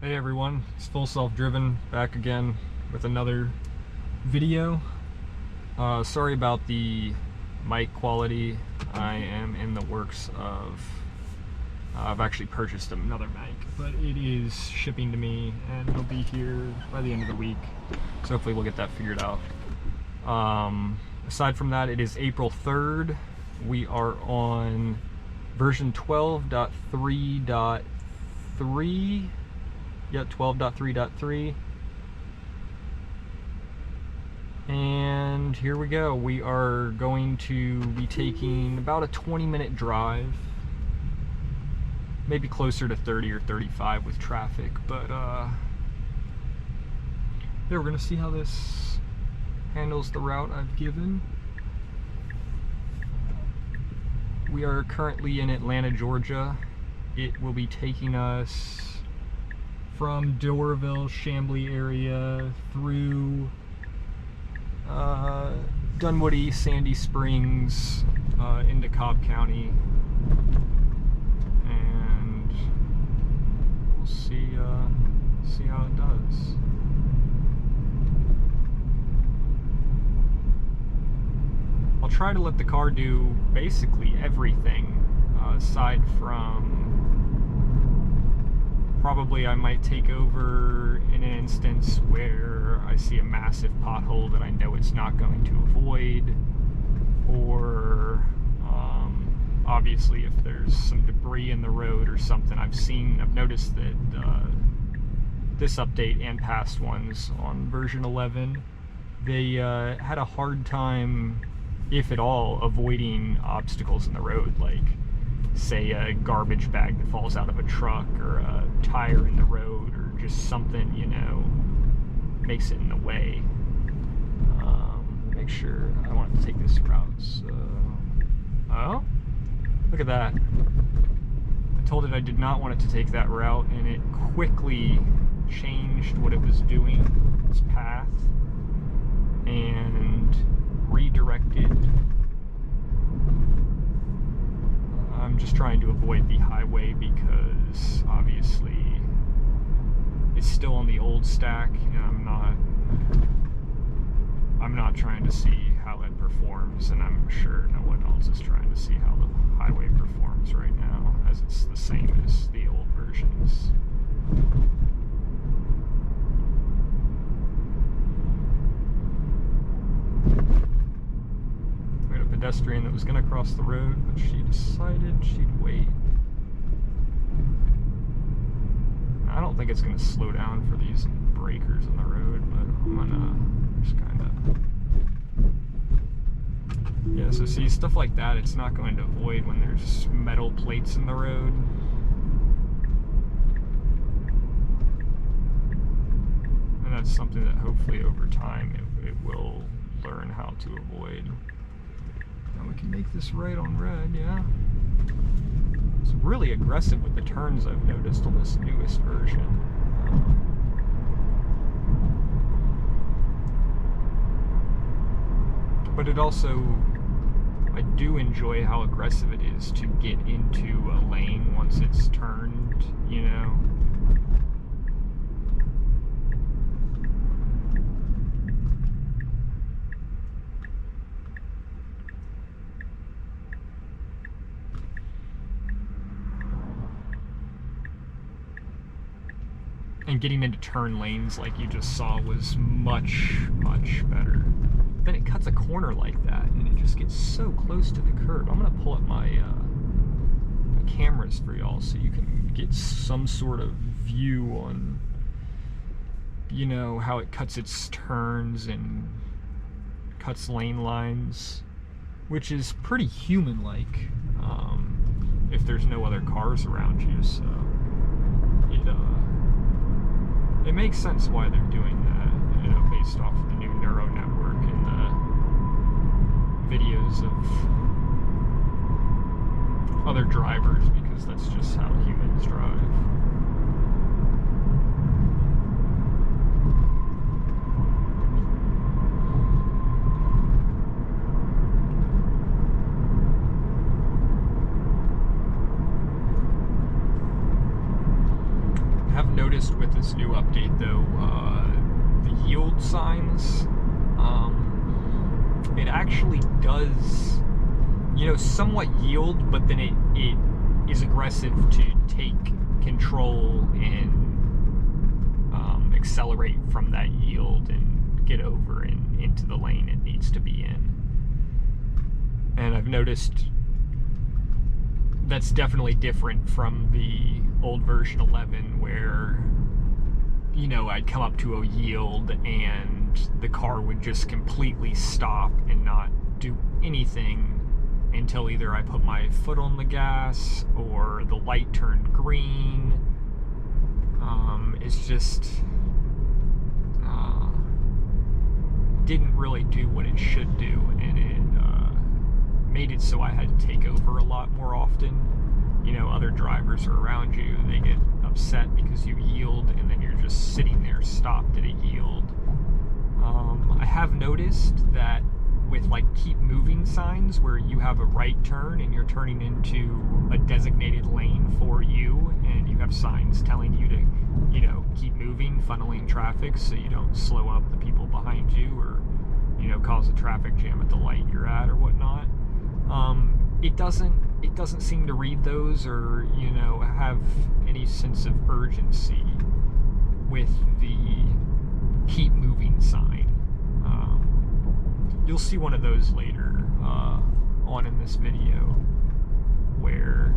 Hey everyone, it's Full Self-Driven back again with another video. Sorry about the mic quality. I am in the works of, I've actually purchased another mic, but it is shipping to me and it'll be here by the end of the week. So hopefully we'll get that figured out. Aside from that, it is April 3rd. We are on version 12.3.3. Yeah, 12.3.3. And here we go. We are going to be taking about a 20-minute drive. Maybe closer to 30 or 35 with traffic, but yeah, we're gonna see how this handles the route I've given. We are currently in Atlanta, Georgia. It will be taking us from Doraville, Chamblee area through Dunwoody, Sandy Springs, into Cobb County, and we'll see how it does. I'll try to let the car do basically everything, aside from probably I might take over in an instance where I see a massive pothole that I know it's not going to avoid, or obviously if there's some debris in the road or something. I've noticed that this update and past ones on version 11, they had a hard time, if at all, avoiding obstacles in the road, like say a garbage bag that falls out of a truck, or a tire in the road, or just something, you know, makes it in the way. Make sure I want to take this route. So, oh, look at that. I told it I did not want it to take that route, and it quickly changed what it was doing, its path, and redirected. I'm just trying to avoid the highway because obviously it's still on the old stack, and I'm not trying to see how it performs, and I'm sure no one else is trying to see how the highway performs right now, as it's the same as the old versions. Pedestrian that was going to cross the road, but she decided she'd wait. I don't think it's going to slow down for these breakers in the road, but I'm gonna just kind of, yeah, so see, stuff like that it's not going to avoid when there's metal plates in the road. And that's something that hopefully over time it will learn how to avoid. We can make this right on red, yeah. It's really aggressive with the turns, I've noticed, on this newest version. But it also, I do enjoy how aggressive it is to get into a lane once it's turned, you know. And getting into turn lanes like you just saw was much, much better. Then it cuts a corner like that, and it just gets so close to the curb. I'm gonna pull up my cameras for y'all so you can get some sort of view on, you know, how it cuts its turns and cuts lane lines, which is pretty human-like if there's no other cars around you. So it makes sense why they're doing that, you know, based off of the new neural network and the videos of other drivers, because that's just how humans drive. noticed with this new update, though, the yield signs, it actually does, somewhat yield, but then it is aggressive to take control and accelerate from that yield and get over and into the lane it needs to be in. And I've noticed that's definitely different from the old version 11 where, I'd come up to a yield and the car would just completely stop and not do anything until either I put my foot on the gas or the light turned green. It's just didn't really do what it should do, and it made it so I had to take over a lot more often. Other drivers are around you, they get upset because you yield and then you're just sitting there stopped at a yield. I have noticed that with keep moving signs where you have a right turn and you're turning into a designated lane for you, and you have signs telling you to keep moving, funneling traffic so you don't slow up the people behind you or cause a traffic jam at the light you're at or whatnot. It doesn't seem to read those or have any sense of urgency with the keep moving sign. You'll see one of those later on in this video where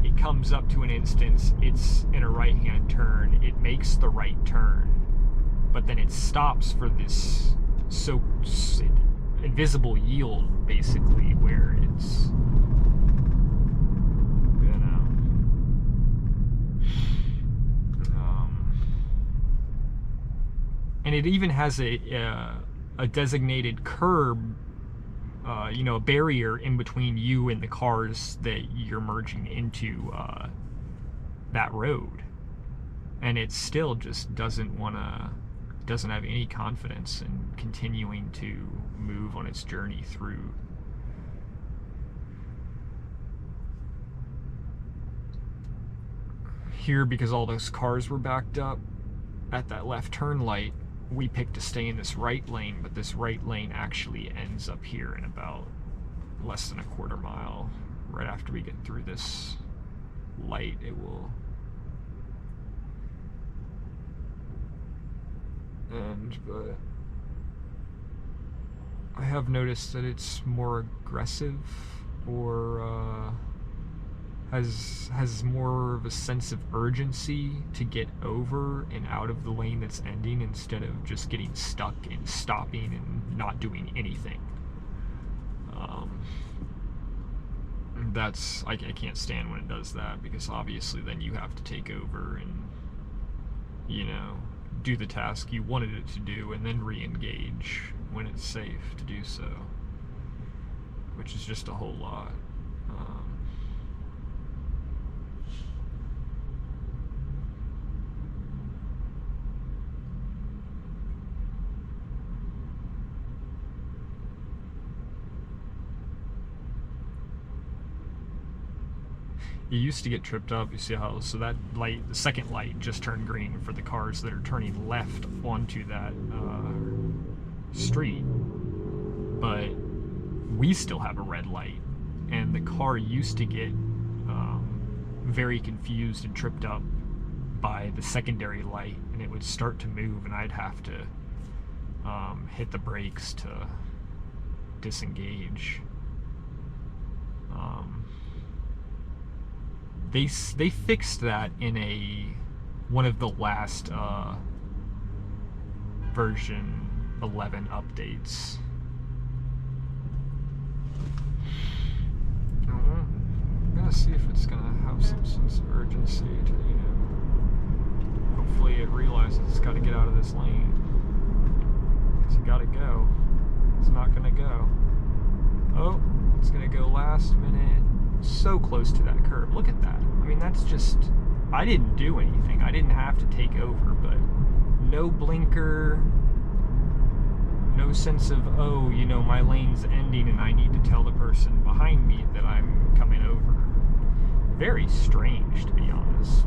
it comes up to an instance, it's in a right-hand turn, it makes the right turn, but then it stops for this invisible yield, basically, where it's and it even has a designated curb, a barrier in between you and the cars that you're merging into that road, and it still just doesn't have any confidence in continuing to move on its journey through. Here, because all those cars were backed up at that left turn light, we picked to stay in this right lane, but this right lane actually ends up here in about less than a quarter mile. Right after we get through this light, it will end, but I have noticed that it's more aggressive or has more of a sense of urgency to get over and out of the lane that's ending instead of just getting stuck and stopping and not doing anything. I can't stand when it does that, because obviously then you have to take over and do the task you wanted it to do and then re-engage when it's safe to do so, which is just a whole lot. You used to get tripped up, you see how, so that light, the second light just turned green for the cars that are turning left onto that street, but we still have a red light, and the car used to get very confused and tripped up by the secondary light, and it would start to move and I'd have to hit the brakes to disengage. They fixed that in one of the last version 11 updates. I'm gonna see if it's gonna have some sense of urgency to, hopefully it realizes it's got to get out of this lane. It's gotta go. It's not gonna go. Oh, it's gonna go last minute. So close to that curb. Look at that. I mean, that's just, I didn't do anything. I didn't have to take over, but no blinker, no sense of, oh, my lane's ending and I need to tell the person behind me that I'm coming over. Very strange, to be honest.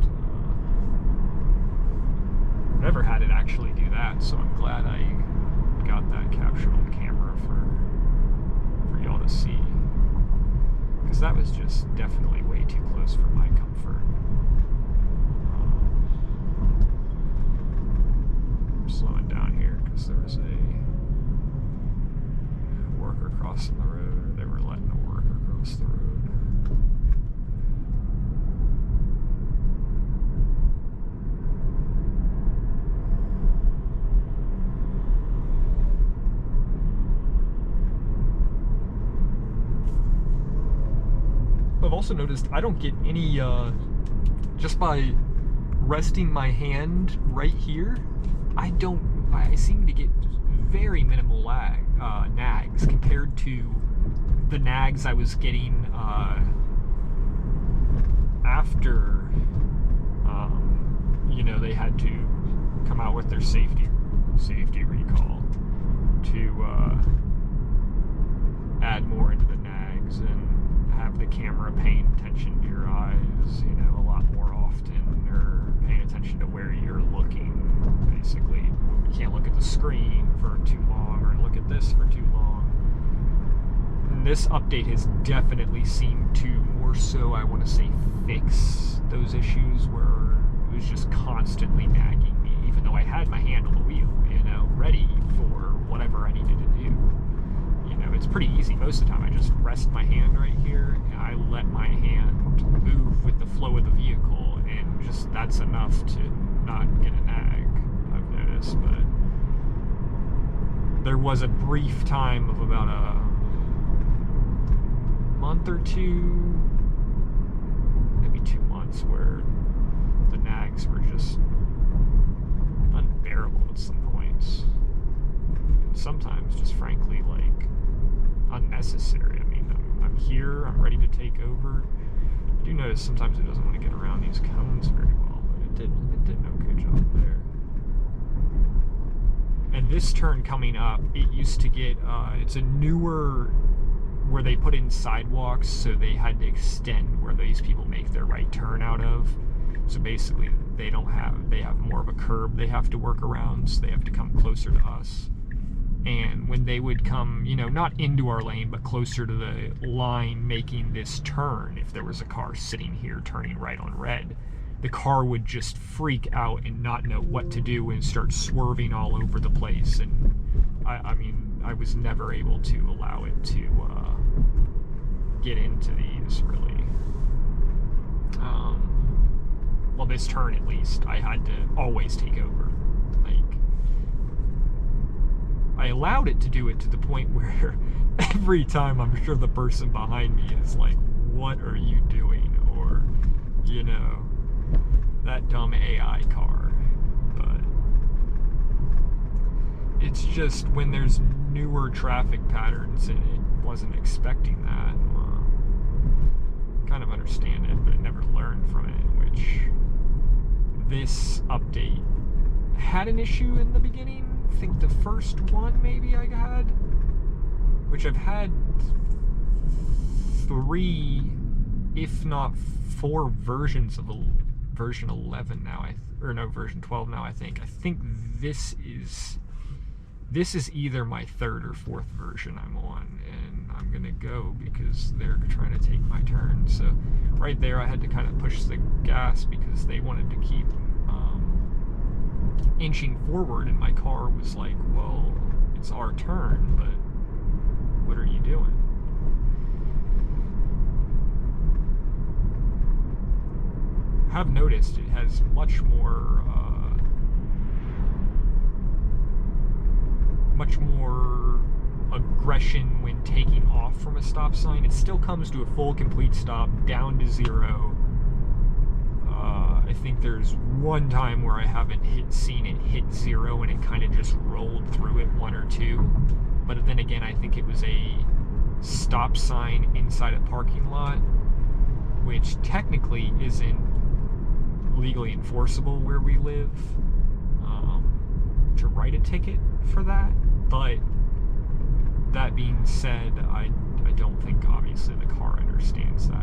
that, so I'm glad I got that captured on camera for y'all to see, because that was just definitely way too close for my comfort. I'm slowing down here because there was a worker crossing the road, or they were letting a worker cross the road. I've also noticed I don't get any, just by resting my hand right here, I seem to get very minimal nags compared to the nags I was getting after, they had to come out with their safety recall to add more into the nags and have the camera paying attention to your eyes, a lot more often, or paying attention to where you're looking. Basically, you can't look at the screen for too long, or look at this for too long. And this update has definitely seemed to more so, I want to say, fix those issues where it was just constantly nagging me, even though I had my hand on the wheel, ready for whatever I needed to do. It's pretty easy. Most of the time I just rest my hand right here and I let my hand move with the flow of the vehicle, and just that's enough to not get a nag, I've noticed. But there was a brief time of about a month or two, maybe 2 months, where the nags were just unbearable at some points. And sometimes just frankly unnecessary. I mean, I'm here, I'm ready to take over. I do notice sometimes it doesn't want to get around these cones very well, but it did an okay job there. And this turn coming up, it used to get, it's a newer, where they put in sidewalks, so they had to extend where these people make their right turn out of. So basically, they have more of a curb they have to work around, so they have to come closer to us. And when they would come, not into our lane, but closer to the line making this turn, if there was a car sitting here turning right on red, the car would just freak out and not know what to do and start swerving all over the place. And I was never able to allow it to get into these, really. Well, this turn at least, I had to always take over. I allowed it to do it to the point where every time I'm sure the person behind me is like, what are you doing? Or, that dumb AI car. But it's just when there's newer traffic patterns and it wasn't expecting that, kind of understand it, but it never learned from it, which this update had an issue in the beginning. I think the first one maybe I had, which I've had 3, if not 4 versions of version 11 now, version 12 now, I think. I think this is either my 3rd or 4th version I'm on, and I'm gonna go because they're trying to take my turn. So right there I had to kind of push the gas because they wanted to keep inching forward, and my car was like, well, it's our turn, but what are you doing? I have noticed it has much more aggression when taking off from a stop sign. It still comes to a full complete stop, down to 0. I think there's one time where I haven't seen it hit 0 and it kind of just rolled through it, 1 or 2. But then again, I think it was a stop sign inside a parking lot, which technically isn't legally enforceable where we live, to write a ticket for that. But that being said, I don't think obviously the car understands that.